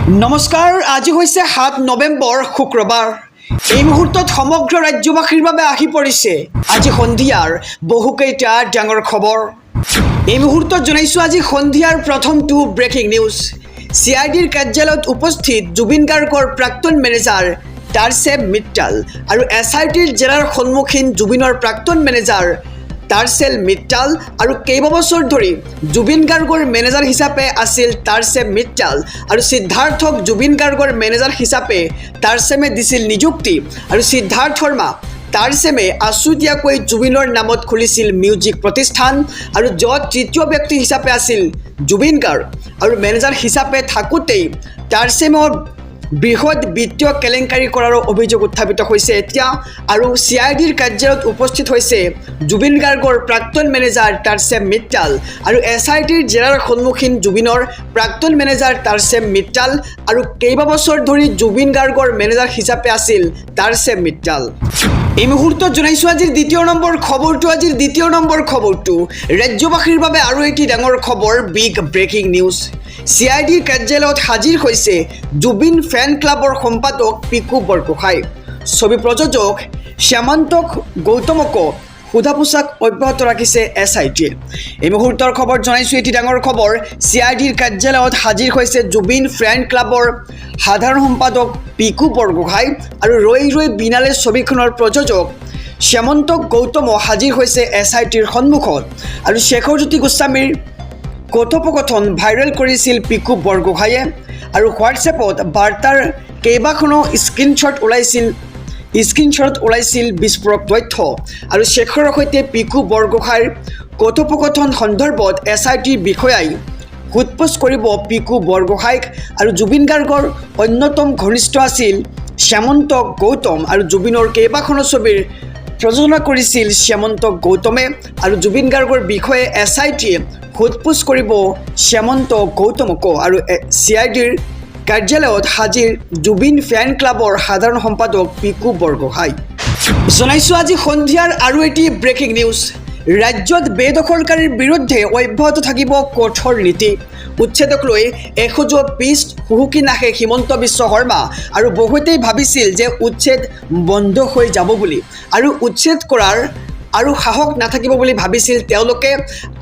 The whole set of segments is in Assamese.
নমস্কাৰ, আজি হৈছে ৭ নৱেম্বৰ শুক্ৰবাৰ। এই মুহূৰ্তত সমগ্ৰ ৰাজ্যবাসীৰ বাবে আহি পৰিছে আজি সন্ধিয়াৰ বহুকেইটা ডাঙৰ খবৰ। এই মুহূৰ্তত জনাইছোঁ আজি সন্ধিয়াৰ প্ৰথমটো ব্ৰেকিং নিউজ। CIDৰ কাৰ্যালয়ত উপস্থিত জুবিন গাৰ্গৰ প্ৰাক্তন মেনেজাৰ টাৰ্চেপ মিট্টাল আৰু SITৰ জিলাৰ সন্মুখীন জুবিনৰ প্ৰাক্তন মেনেজাৰ টাৰ্চেল মিট্টাল আৰু কেইবাবছৰ ধৰি জুবিন গাৰ্গৰ মেনেজাৰ হিচাপে আছিল টাৰ্চেপ মিট্টাল আৰু সিদ্ধাৰ্থক জুবিন গাৰ্গৰ মেনেজাৰ হিচাপে টাৰ্চেমে দিছিল নিযুক্তি আৰু সিদ্ধাৰ্থৰ মা টাৰ্চেমে আছুতীয়াকৈ জুবিনৰ নামত খুলিছিল মিউজিক প্ৰতিষ্ঠান আৰু য'ত তৃতীয় ব্যক্তি হিচাপে আছিল জুবিন গাৰ্গ আৰু মেনেজাৰ হিচাপে থাকোঁতেই টাৰ্চেমৰ বৃহৎ বিত্তীয় কেলেংকাৰী কৰাৰ অভিযোগ উত্থাপিত হৈছে এতিয়া আৰু CIDৰ কাৰ্যালয়ত উপস্থিত হৈছে জুবিন গাৰ্গৰ প্ৰাক্তন মেনেজাৰ টাৰ্চেপ মিট্টাল আৰু SITৰ জিলাৰ সন্মুখীন জুবিনৰ প্ৰাক্তন মেনেজাৰ টাৰ্চেপ মিট্টাল আৰু কেইবাবছৰ ধৰি জুবিন গাৰ্গৰ মেনেজাৰ হিচাপে আছিল টাৰ্চেপ মিট্টাল। এই মুহূৰ্তত জনাইছোঁ আজিৰ দ্বিতীয় নম্বৰ খবৰটো ৰাজ্যবাসীৰ বাবে আৰু এটি ডাঙৰ খবৰ, বিগ ব্ৰেকিং নিউজ। CIDৰ কাৰ্যালয়ত হাজিৰ হৈছে জুবিন ফেন ক্লাবৰ সম্পাদক পিকু বৰগোহাঁই। ছবি প্ৰযোজক শ্যামন্ত গৌতমকো সোধা পোছাক অব্যাহত ৰাখিছে SITয়ে। এই মুহূৰ্তৰ খবৰ জনাইছোঁ এটি ডাঙৰ খবৰ, CIDৰ কাৰ্যালয়ত হাজিৰ হৈছে জুবিন ফেন ক্লাবৰ সাধাৰণ সম্পাদক পিকু বৰগোহাঁই আৰু ৰৈ ৰৈ বিনালে ছবিখনৰ প্ৰযোজক শ্যামন্ত গৌতম হাজিৰ হৈছে SITৰ সন্মুখত আৰু শেখৰজ্যোতি গোস্বামীৰ কথোপকথন ভাইৰেল কৰিছিল পিকু বৰগোহাঁয়ে আৰু হোৱাটছএপত বাৰ্তাৰ কেইবাখনো স্ক্ৰীনশ্বট ওলাইছিল বিস্ফোৰক তথ্য আৰু শেখৰৰ সৈতে পিকু বৰগোহাঁইৰ কথোপকথন সন্দৰ্ভত SITৰ বিষয়াই সোধপোছ কৰিব পিকু বৰগোহাঁইক আৰু জুবিন গাৰ্গৰ অন্যতম ঘনিষ্ঠ আছিল শ্যামন্ত গৌতম আৰু জুবিনৰ কেইবাখনো ছবিৰ প্ৰযোজনা কৰিছিল শ্যামন্ত গৌতমে আৰু জুবিন গাৰ্গৰ বিষয়ে SITয়ে সোধপোছ কৰিব শ্যামন্ত গৌতমকো আৰু CIDৰ কাৰ্যালয়ত হাজিৰ জুবিন ফেন ক্লাবৰ সাধাৰণ সম্পাদক পিকু বৰগোহাঁই। জনাইছোঁ আজি সন্ধিয়াৰ আৰু এটি ব্ৰেকিং নিউজ। ৰাজ্যত বেদখলকাৰীৰ বিৰুদ্ধে অব্যাহত থাকিব কঠোৰ নীতি। উচ্ছেদক লৈ এসোজোৱা পিছ হুহুকি নাহে হিমন্ত বিশ্ব শৰ্মা আৰু বহুতেই ভাবিছিল যে উচ্ছেদ বন্ধ হৈ যাব বুলি আৰু উচ্ছেদ কৰাৰ আৰু সাহস নাথাকিব বুলি ভাবিছিল তেওঁলোকে,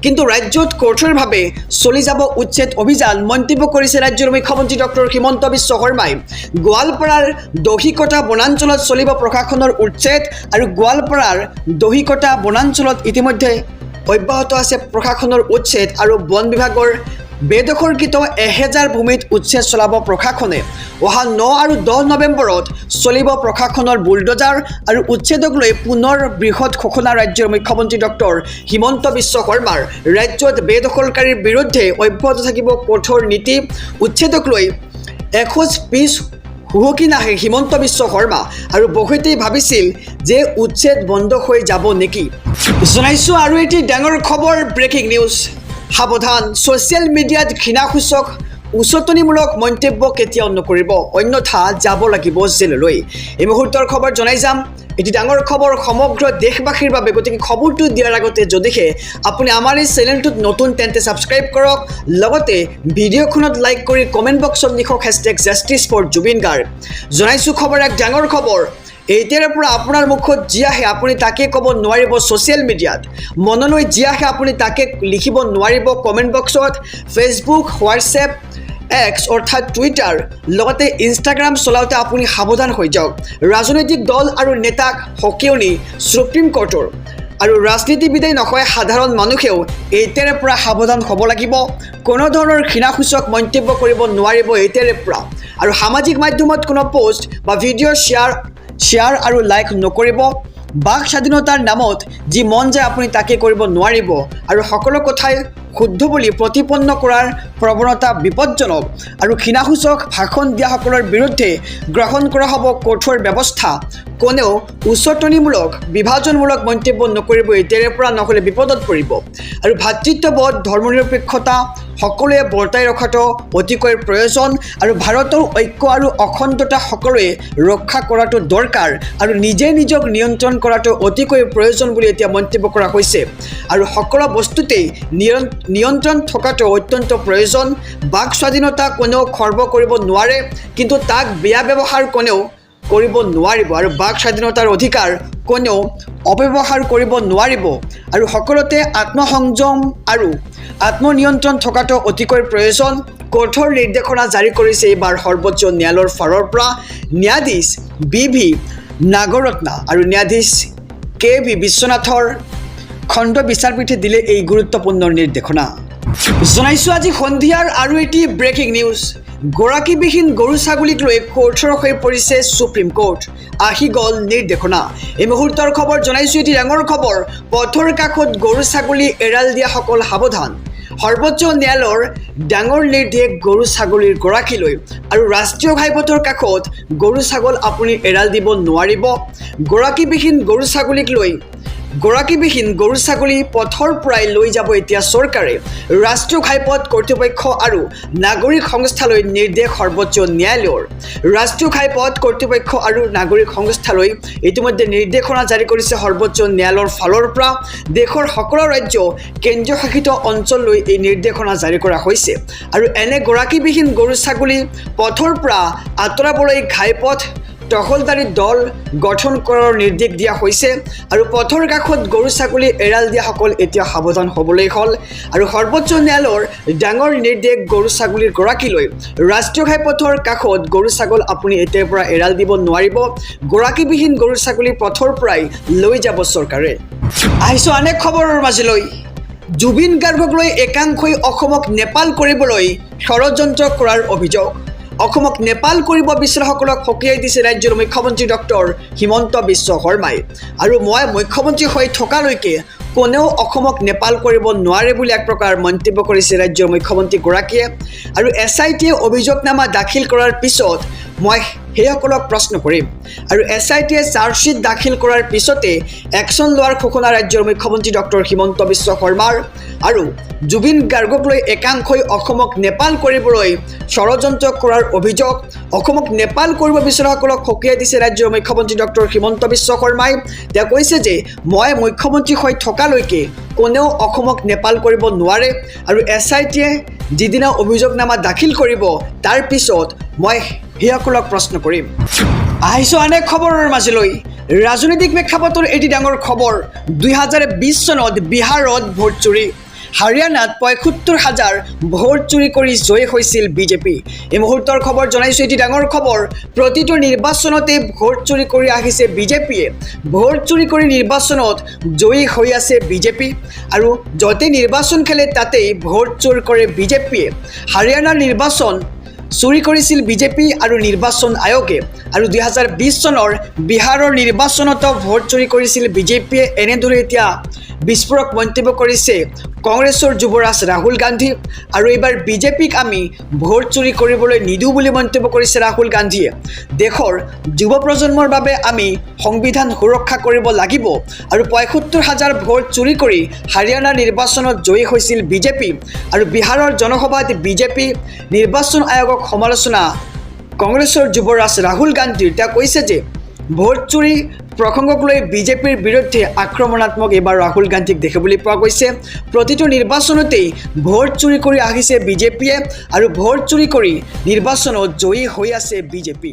কিন্তু ৰাজ্যত কঠোৰভাৱে চলি যাব উচ্ছেদ অভিযান মন্তব্য কৰিছে ৰাজ্যৰ মুখ্যমন্ত্ৰী ডক্টৰ হিমন্ত বিশ্ব শৰ্মাই। গোৱালপাৰাৰ দহিকটা বনাঞ্চলত চলিব প্ৰশাসনৰ উচ্ছেদ আৰু গোৱালপাৰাৰ দহিকটা বনাঞ্চলত ইতিমধ্যে অব্যাহত আছে প্ৰশাসনৰ উচ্ছেদ আৰু বন বিভাগৰ বেদখলকৃত 1000 ভূমিত উচ্ছেদ চলাব প্ৰশাসনে। অহা 9 আৰু 10 নৱেম্বৰত চলিব প্ৰশাসনৰ বুলডজাৰ আৰু উচ্ছেদক লৈ পুনৰ বৃহৎ ঘোষণা ৰাজ্যৰ মুখ্যমন্ত্ৰী ডক্টৰ হিমন্ত বিশ্ব শৰ্মাৰ। ৰাজ্যত বেদখলকাৰীৰ বিৰুদ্ধে অব্যাহত থাকিব কঠোৰ নীতি। উচ্ছেদক লৈ এখোজ পিছ হুহুকি নাহে হিমন্ত বিশ্ব শৰ্মা আৰু বহুতেই ভাবিছিল যে উচ্ছেদ বন্ধ হৈ যাব নেকি। জনাইছোঁ আৰু এটি ডাঙৰ খবৰ, ব্ৰেকিং নিউজ। সাৱধান, ছ'চিয়েল মিডিয়াত ঘৃণাসূচক উচতনিমূলক মন্তব্য কেতিয়াও নকৰিব, অন্যথা যাব লাগিব জেললৈ। এই মুহূৰ্তৰ খবৰ জনাই যাম, এটি ডাঙৰ খবৰ সমগ্ৰ দেশবাসীৰ বাবে। গতিকে খবৰটো দিয়াৰ আগতে যদিহে আপুনি আমাৰ এই চেনেলটোত নতুন তেন্তে ছাবস্ক্ৰাইব কৰক, লগতে ভিডিঅ'খনত লাইক কৰি কমেণ্ট বক্সত লিখক #জাষ্টিছ ফৰ জুবিন গাৰ্গ। জনাইছোঁ খবৰ, এক ডাঙৰ খবৰ। এতিয়াৰ পৰা আপোনাৰ মুখত যি আহে আপুনি তাকে ক'ব নোৱাৰিব ছ'চিয়েল মিডিয়াত। মনলৈ যি আহে আপুনি তাকে লিখিব নোৱাৰিব কমেণ্ট বক্সত। ফেচবুক, হোৱাটছএপ, এক্স অৰ্থাৎ টুইটাৰ, লগতে ইনষ্টাগ্ৰাম চলাওঁতে আপুনি সাৱধান হৈ যাওক। ৰাজনৈতিক দল আৰু নেতাক সকিয়নি সুপ্ৰিম কোৰ্টৰ আৰু ৰাজনীতিবিদেই নকয়, সাধাৰণ মানুহেও এতিয়াৰে পৰা সাৱধান হ'ব লাগিব। কোনো ধৰণৰ ঘৃণাসূচক মন্তব্য কৰিব নোৱাৰিব এতিয়াৰে পৰা। আৰু সামাজিক মাধ্যমত কোনো পোষ্ট বা ভিডিঅ' শ্বেয়াৰ আৰু লাইক নকৰিব। বাক স্বাধীনতাৰ নামত যি মন যায় আপুনি তাকে কৰিব নোৱাৰিব আৰু সকলো কথাই শুদ্ধ বুলি প্ৰতিপন্ন কৰাৰ প্ৰৱণতা বিপদজনক আৰু ঘৃণাসূচক ভাষণ দিয়াসকলৰ বিৰুদ্ধে গ্ৰহণ কৰা হ'ব কঠোৰ ব্যৱস্থা। কোনেও উচতনিমূলক বিভাজনমূলক মন্তব্য নকৰিব এতিয়াৰে পৰা নহ'লে বিপদত পৰিব আৰু ভাতৃত্ববোধ ধৰ্মনিৰপেক্ষতা সকলোৱে বৰ্তাই ৰখাটো অতিকৈ প্ৰয়োজন আৰু ভাৰতৰ ঐক্য আৰু অখণ্ডতা সকলোৱে ৰক্ষা কৰাটো দৰকাৰ আৰু নিজে নিজক নিয়ন্ত্ৰণ কৰাটো অতিকৈ প্ৰয়োজন বুলি এতিয়া মন্তব্য কৰা হৈছে আৰু সকলো বস্তুতেই নিয়ন্ত্ৰণ থকাটো অত্যন্ত প্ৰয়োজন বাক স্বাধীনতা কোনেও খৰ্ব কৰিব নোৱাৰে কিন্তু তাক বেয়া ব্যৱহাৰ কোনেও কৰিব নোৱাৰিব আৰু বাক স্বাধীনতাৰ অধিকাৰ কোনেও অপব্যৱহাৰ কৰিব নোৱাৰিব আৰু সকলোতে আত্মসংযম আৰু আত্মনিয়ন্ত্ৰণ থকাটো অতিকৈ প্ৰয়োজন কঠোৰ নিৰ্দেশনা জাৰি কৰিছে এইবাৰ সৰ্বোচ্চ ন্যায়ালয়ৰ ফালৰ পৰা ন্যায়াধীশ বি.ভি. নাগৰত্না আৰু ন্যায়াধীশ কে.ভি. বিশ্বনাথৰ খণ্ড বিচাৰপীঠে দিলে এই গুৰুত্বপূৰ্ণ নিৰ্দেশনা জনাইছোঁ আজি সন্ধিয়াৰ আৰু এটি ব্ৰেকিং নিউজ গৰাকীবিহীন গৰু ছাগলীক লৈ কঠোৰ হৈ পৰিছে সুপ্ৰিম কোৰ্ট আহি গ'ল নিৰ্দেশনা এই মুহূৰ্তৰ খবৰ জনাইছোঁ এটি ডাঙৰ খবৰ পথৰ কাষত গৰু ছাগলী এৰাল দিয়াসকল সাৱধান সৰ্বোচ্চ ন্যায়ালয়ৰ ডাঙৰ নিৰ্দেশ গৰু ছাগলীৰ গৰাকীলৈ আৰু ৰাষ্ট্ৰীয় ঘাইপথৰ কাষত গৰু ছাগল আপুনি এৰাল দিব নোৱাৰিব গৰাকীবিহীন গৰু ছাগলী পথৰ পৰাই লৈ যাব এতিয়া চৰকাৰে ৰাষ্ট্ৰীয় ঘাইপথ কৰ্তৃপক্ষ আৰু নাগৰিক সংস্থালৈ নিৰ্দেশ সৰ্বোচ্চ ন্যায়ালয়ৰ ৰাষ্ট্ৰীয় ঘাইপথ কৰ্তৃপক্ষ আৰু নাগৰিক সংস্থালৈ ইতিমধ্যে নিৰ্দেশনা জাৰি কৰিছে সৰ্বোচ্চ ন্যায়ালয়ৰ ফালৰ পৰা দেশৰ সকলো ৰাজ্য কেন্দ্ৰীয় শাসিত অঞ্চললৈ এই নিৰ্দেশনা জাৰি কৰা হৈছে আৰু এনে গৰাকীবিহীন গৰু ছাগলী পথৰ পৰা আঁতৰাবলৈ ঘাইপথ টহলদাৰী দল গঠন কৰাৰ নিৰ্দেশ দিয়া হৈছে আৰু পথৰ কাষত গৰু ছাগলী এৰাল দিয়াসকল এতিয়া সাৱধান হ'বলৈ হ'ল আৰু সৰ্বোচ্চ ন্যায়ালয়ৰ ডাঙৰ নিৰ্দেশ গৰু ছাগলীৰ গৰাকীলৈ ৰাষ্ট্ৰীয় ঘাইপথৰ কাষত গৰু ছাগল আপুনি এতিয়াৰ পৰা এৰাল দিব নোৱাৰিব গৰাকীবিহীন গৰু ছাগলী পথৰ পৰাই লৈ যাব চৰকাৰে আহিছোঁ আন এক খবৰৰ মাজলৈ জুবিন গাৰ্গক লৈ একাংশই অসমক নেপাল কৰিবলৈ ষড়যন্ত্ৰ কৰাৰ অভিযোগ অসমক নেপাল কৰিব বিচৰাসকলক সকীয়াই দিছে ৰাজ্যৰ মুখ্যমন্ত্ৰী ডক্টৰ হিমন্ত বিশ্ব শৰ্মাই আৰু মই মুখ্যমন্ত্ৰী হৈ থকালৈকে কোনেও অসমক নেপাল কৰিব নোৱাৰে বুলি এক প্ৰকাৰ মন্তব্য কৰিছে ৰাজ্যৰ মুখ্যমন্ত্ৰীগৰাকীয়ে আৰু SITয়ে অভিযোগনামা দাখিল কৰাৰ পিছত মই সেইসকলক প্ৰশ্ন কৰিম আৰু SITয়ে চাৰ্জশ্বীট দাখিল কৰাৰ পিছতে একশ্যন লোৱাৰ ঘোষণা ৰাজ্যৰ মুখ্যমন্ত্ৰী ডক্টৰ হিমন্ত বিশ্ব শৰ্মাৰ আৰু জুবিন গাৰ্গক লৈ একাংশই অসমক নেপাল কৰিবলৈ ষড়যন্ত্ৰ কৰাৰ অভিযোগ অসমক নেপাল কৰিব বিচৰাসকলক সকীয়াই দিছে ৰাজ্যৰ মুখ্যমন্ত্ৰী ডক্টৰ হিমন্ত বিশ্ব শৰ্মাই তেওঁ কৈছে যে মই মুখ্যমন্ত্ৰী হৈ থকালৈকে কোনেও অসমক নেপাল কৰিব নোৱাৰে আৰু SITয়ে যিদিনা অভিযোগনামা দাখিল কৰিব তাৰ পিছত মই সেইসকলক প্ৰশ্ন কৰিম আহিছোঁ আন এক খবৰৰ মাজলৈ ৰাজনৈতিক প্ৰেক্ষাপটৰ এটি ডাঙৰ খবৰ 2020 চনত বিহাৰত ভোট চুৰি হাৰিয়ানাত ৭৫,০০০ ভোট চুৰি কৰি জয়ী হৈছিল বিজেপি এই মুহূৰ্তৰ খবৰ জনাইছোঁ এটি ডাঙৰ খবৰ প্ৰতিটো নিৰ্বাচনতে ভোট চুৰি কৰি আহিছে বিজেপিয়ে ভোট চুৰি কৰি নিৰ্বাচনত জয়ী হৈ আছে বিজেপি আৰু য'তে নিৰ্বাচন খেলে তাতেই ভোট চুৰ কৰে বিজেপিয়ে হাৰিয়ানাৰ নিৰ্বাচন চুৰি কৰিছিল বিজেপি আৰু নিৰ্বাচন আয়োগে আৰু 2020 চনৰ বিহাৰৰ নিৰ্বাচনতো ভোট চুৰি কৰিছিল বিজেপিয়ে এনেদৰে এতিয়া বিস্ফোৰক মন্তব্য কৰিছে কংগ্ৰেছৰ যুৱৰাজ ৰাহুল গান্ধী আৰু এইবাৰ বিজেপিক আমি ভোট চুৰি কৰিবলৈ নিদিওঁ বুলি মন্তব্য কৰিছে ৰাহুল গান্ধীয়ে দেশৰ যুৱ প্ৰজন্মৰ বাবে আমি সংবিধান সুৰক্ষা কৰিব লাগিব আৰু ৭৫,০০০ ভোট চুৰি কৰি হাৰিয়ানাৰ নিৰ্বাচনত জয়ী হৈছিল বিজেপি আৰু বিহাৰৰ জনসভাত বিজেপি নিৰ্বাচন আয়োগক সমালোচনা কংগ্ৰেছৰ যুৱৰাজ ৰাহুল গান্ধীৰ তেওঁ কৈছে যে ভোট চুৰি প্ৰসংগক লৈ বিজেপিৰ বিৰুদ্ধে আক্ৰমণাত্মক এইবাৰ ৰাহুল গান্ধীক দেখিবলৈ পোৱা গৈছে প্ৰতিটো নিৰ্বাচনতেই ভোট চুৰি কৰি আহিছে বিজেপিয়ে আৰু ভোট চুৰি কৰি নিৰ্বাচনত জয়ী হৈ আছে বিজেপি